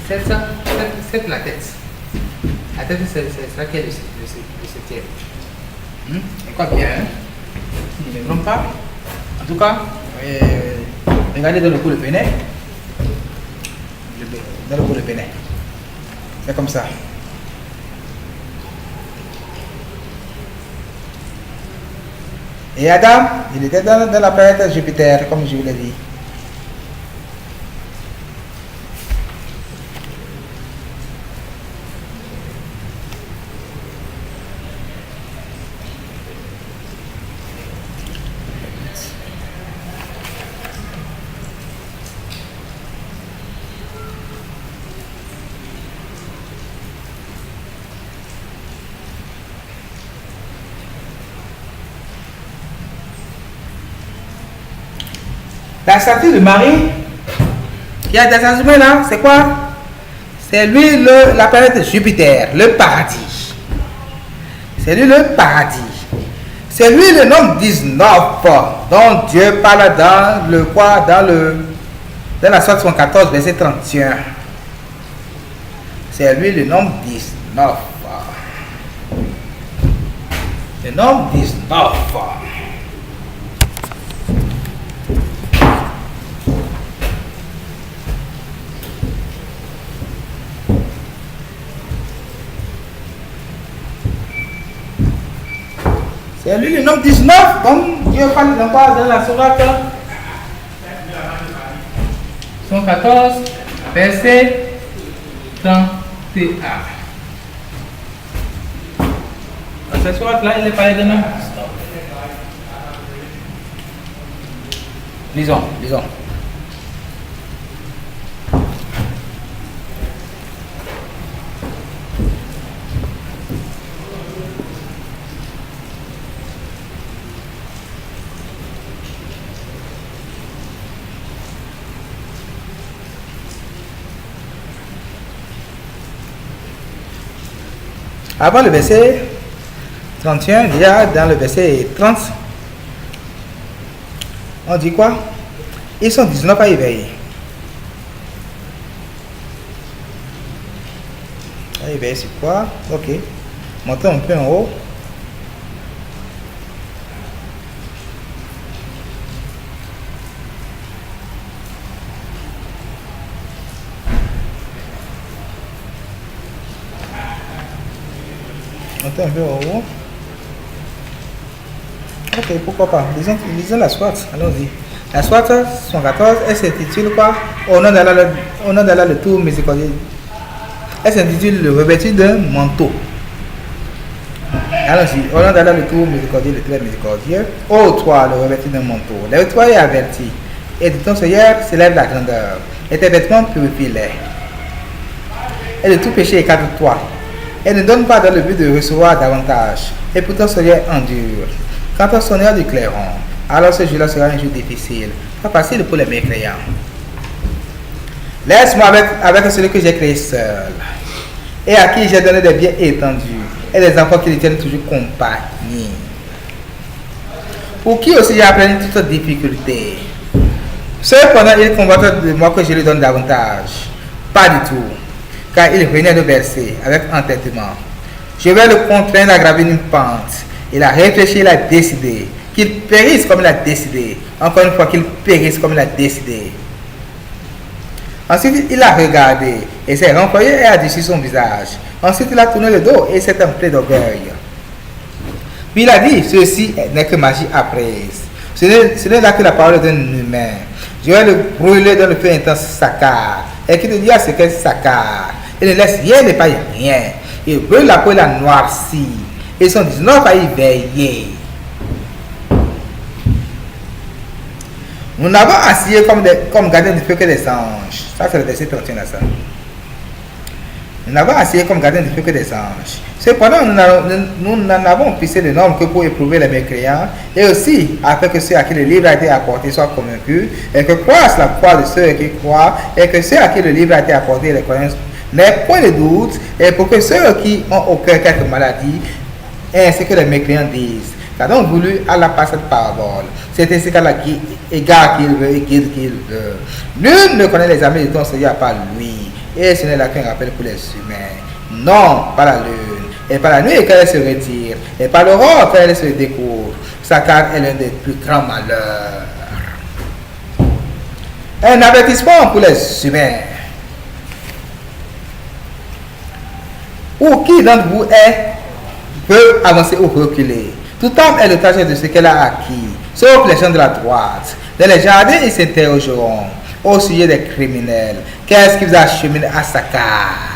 C'est la tête. La tête, c'est laquelle le septième. Et quoi bien, hein? Il ne trompe pas. En tout cas, regardez dans le coup le pénet. Dans le coup le pénet. C'est comme ça. Et Adam, il était dans la planète Jupiter, comme je vous l'ai dit. La statue de Marie, qui a des là, c'est quoi? C'est lui la planète Jupiter, le paradis. C'est lui le paradis. C'est lui le nombre 19 dont Dieu parle dans le quoi? Dans la sourate 114, verset 31. C'est lui le nombre 19. Le nombre 19. C'est lui le nombre 19, comme Dieu parle dans la sourate 114, verset 31. Dans cette sourate-là, il est parlé de nombre. Lisons. Avant le verset 31, il y a dans le verset 30, on dit quoi? Ils sont 19 à éveiller. À éveiller, c'est quoi? Ok. Montons un peu en haut. Un peu en haut. Ok, pourquoi pas. Lisons la sourate. Allons-y. La sourate 114, elle s'intitule quoi? Au nom d'Allah le tout miséricordieux. Elle s'intitule le revêtu d'un manteau. Allons-y. Au nom d'Allah le tout miséricordieux, le très miséricordieux. Ô toi, le revêtu d'un manteau. Lève-toi et avertis. Et de ton Seigneur s'élève la grandeur. Et tes vêtements purifie-les. Et de tout péché écarte-toi. Et ne donne pas dans le but de recevoir davantage. Et pour ton Seigneur endure. Quant au Seigneur du clairon, alors ce jour-là sera un jour difficile, pas facile pour les mécréants. Laisse-moi avec celui que j'ai créé seul, et à qui j'ai donné des biens étendus, et des enfants qui les tiennent toujours compagnie. Pour qui aussi j'ai appris toutes difficultés. Cependant, il combattra de moi que je lui donne davantage. Pas du tout. Car il venait de verser avec entêtement. Je vais le contraindre à gravir une pente. Il a réfléchi, il a décidé. Qu'il périsse comme il a décidé. Encore une fois, qu'il périsse comme il a décidé. Ensuite, il a regardé et s'est renvoyé et a dessus son visage. Ensuite, il a tourné le dos et s'est empli d'orgueil. Puis il a dit, ceci n'est que magie apprise. Ce n'est là que la parole d'un humain. Je vais le brûler dans le feu intense Sakar. Et qui te dit à ce qu'est Sakar. Il ne laisse rien ne paye rien. Il brûle la peau et la noircit. Ils sont 19 à y veiller. Nous n'avons assis comme gardiens du feu que des anges. Ça, c'est le verset 31 là, ça. Nous n'avons assis comme gardiens du feu que des anges. Cependant, nous n'en avons pissé le nombre que pour éprouver les mécréants, et aussi afin que ceux à qui le livre a été apporté soient convaincus, et que croissent la foi de ceux qui croient, et que ceux à qui le livre a été apporté les connaissent, n'aient point de doute, et pour que ceux qui ont au cœur quelque maladie, ainsi que les mécréants disent, qu'Adam voulu à la part cette parabole. C'est ainsi qu'Allah égare qu'il veut et guide qu'il veut. Nul ne connaît les amis de ton Seigneur à part lui. Et ce n'est là qu'un rappel pour les humains. Non, pas la lune. Et pas la nuit qu'elle se retire. Et pas l'aurore qu'elle se découvre. Sa carte est l'un des plus grands malheurs. Un avertissement pour les humains. Ou qui d'entre vous peut avancer ou reculer. Tout homme est le tâche de ce qu'elle a acquis, sauf les gens de la droite. Dans les jardins, ils s'interrogeront au sujet des criminels. Qu'est-ce qui vous achemine à sa carte?